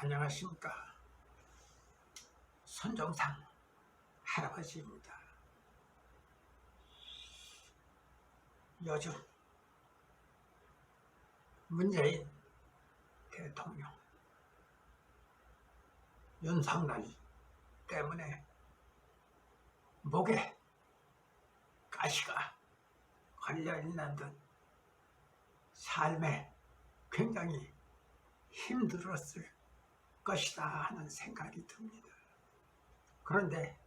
안녕하십니까. 손정상 할아버지입니다. 요즘 문재인 대통령, 윤석열 때문에 목에 가시가 걸려있는 듯 삶에 굉장히 힘들었을 것이다 하는 생각이 듭니다. 그런데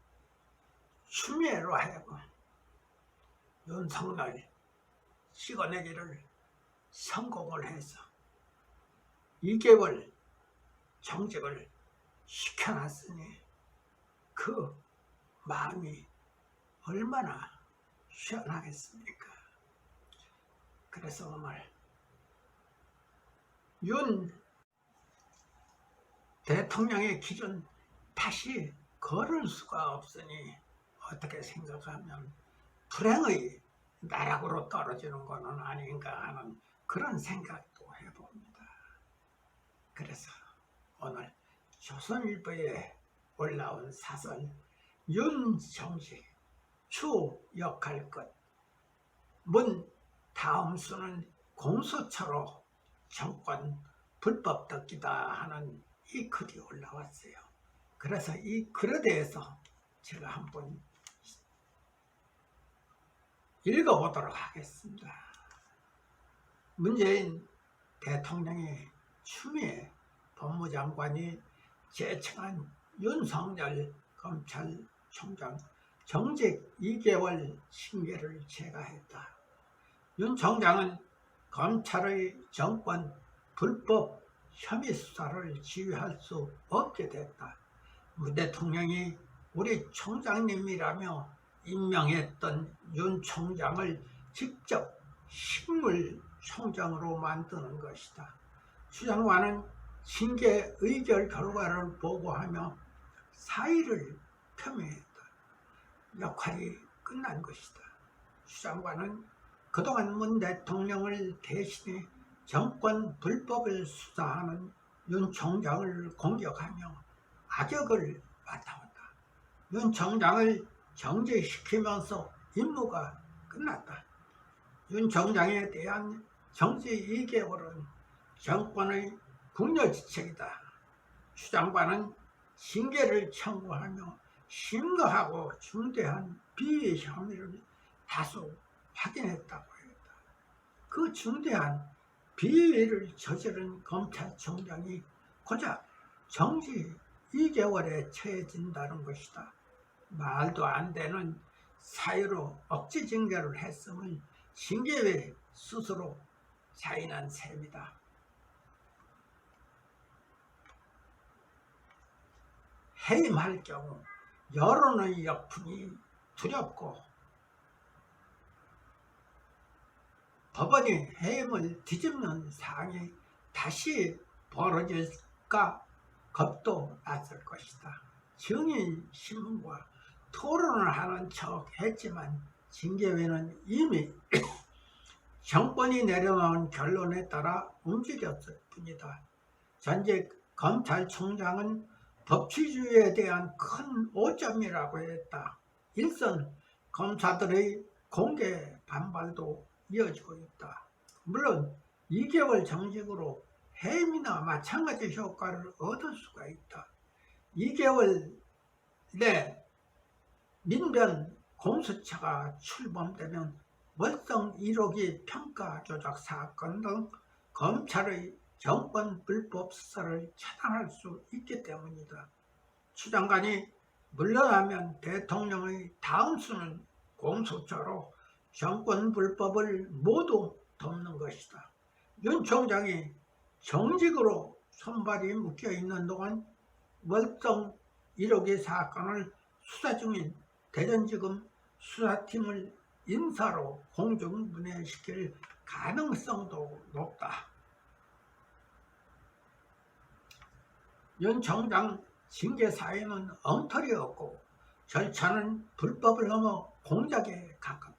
추미애로 하여금 윤석열 찍어내기를 성공을 해서 2개월 정직을 시켜놨으니 그 마음이 얼마나 시원하겠습니까? 그래서 오늘 윤 대통령의 기준 다시 걸을 수가 없으니 어떻게 생각하면 불행의 나락으로 떨어지는 것은 아닌가 하는 그런 생각도 해봅니다. 그래서 오늘 조선일보에 올라온 사설 윤정직 추 역할 것 문 다음 수는 공수처로 정권 불법 덮기다 하는 이 글이 올라왔어요. 그래서 이 글에 대해서 제가 한번 읽어보도록 하겠습니다. 문재인 대통령의 추미애 법무장관이 제청한 윤석열 검찰총장 정직 2개월 징계를 제거했다. 윤 총장은 검찰의 정권 불법 혐의 수사를 지휘할 수 없게 됐다. 문 대통령이 우리 총장님이라며 임명했던 윤 총장을 직접 식물 총장으로 만드는 것이다. 추 장관은 징계 의결 결과를 보고하며 사의를 표명했다. 역할이 끝난 것이다. 추 장관은 그동안 문 대통령을 대신해 정권 불법을 수사하는 윤 총장을 공격하며 악역을 맡아온다. 윤 총장을 정지시키면서 임무가 끝났다. 윤 총장에 대한 정지 2개월은 정권의 국려지책이다. 추 장관은 징계를 청구하며 심각하고 중대한 비위 혐의를 다수 확인했다고 했다. 그 중대한 비위를 저지른 검찰총장이 고작 정지 2개월에 처해진다는 것이다. 말도 안 되는 사유로 억지 징계를 했음을 징계회 스스로 자인한 셈이다. 해임할 경우 여론의 역풍이 두렵고 법원이 해임을 뒤집는 상황이 다시 벌어질까 겁도 났을 것이다. 증인신문과 토론을 하는 척 했지만 징계회는 이미 정권이 내려놓은 결론에 따라 움직였을 뿐이다. 전직 검찰총장은 법치주의에 대한 큰 오점이라고 했다. 일선 검사들의 공개 반발도 이어지고 있다. 물론 2개월 정직으로 해임이나 마찬가지 효과를 얻을 수가 있다. 2개월 내 민변 공수처가 출범되면 월성 1호기 평가 조작 사건 등 검찰의 정권 불법 수사를 차단할 수 있기 때문이다. 추 장관이 물러나면 대통령의 다음 수는 공수처로 정권 불법을 모두 덮는 것이다. 윤 총장이 정직으로 손발이 묶여있는 동안 월성 1호기 사건을 수사 중인 대전지검 수사팀을 인사로 공중분해시킬 가능성도 높다. 윤 총장 징계 사유는 엉터리 없고 절차는 불법을 넘어 공작에 가깝다.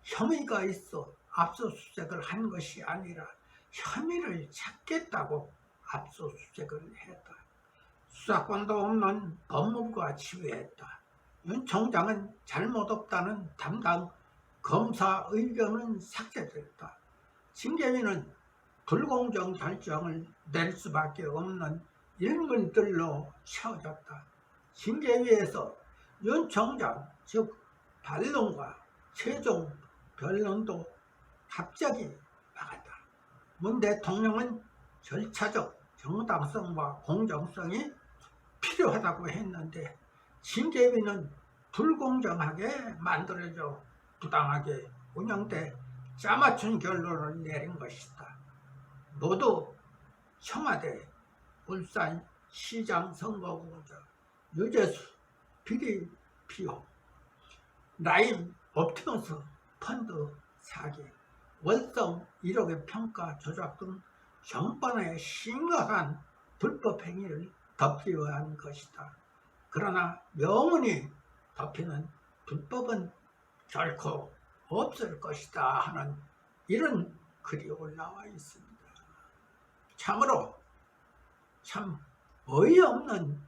혐의가 있어 압수수색을 한 것이 아니라 혐의를 찾겠다고 압수수색을 했다. 수사권도 없는 법무부가 지휘했다. 윤 총장은 잘못 없다는 담당 검사 의견은 삭제됐다. 징계위는 불공정 결정을 낼 수밖에 없는 인물들로 채워졌다. 징계위에서 윤 총장 즉 반론과 최종 변론도 갑자기 나갔다. 문 대통령은 절차적 정당성과 공정성이 필요하다고 했는데 징계위는 불공정하게 만들어져 부당하게 운영돼 짜맞춘 결론을 내린 것이다. 모두 청와대, 울산시장 선거구자, 유재수, 비리 비호, 라임 옵티머스 펀드 사기, 월성 1억의 평가 조작 등 전반의 심각한 불법 행위를 덮으려 한 것이다. 그러나 영원히 덮이는 불법은 결코 없을 것이다 하는 이런 글이 올라와 있습니다. 참으로 참 어이없는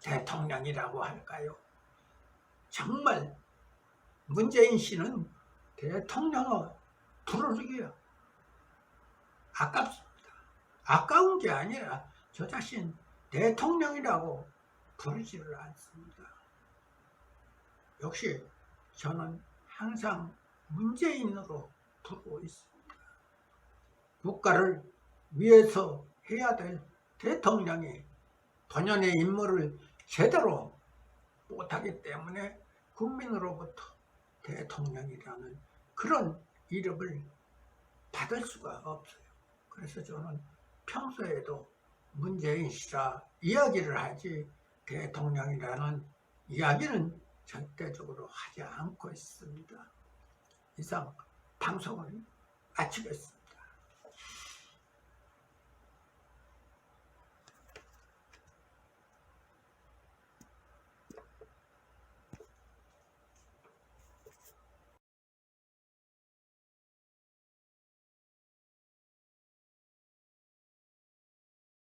대통령이라고 할까요? 정말 문재인 씨는 대통령을 부르기가 아깝습니다. 아까운 게 아니라 저 자신 대통령이라고 부르지를 않습니다. 역시 저는 항상 문재인으로 부르고 있습니다. 국가를 위해서 해야 될 대통령이 본연의 임무를 제대로 못하기 때문에 국민으로부터 대통령이라는 그런 이름을 받을 수가 없어요. 그래서 저는 평소에도 문재인 씨라 이야기를 하지 대통령이라는 이야기는 절대적으로 하지 않고 있습니다. 이상 방송을 마치겠습니다.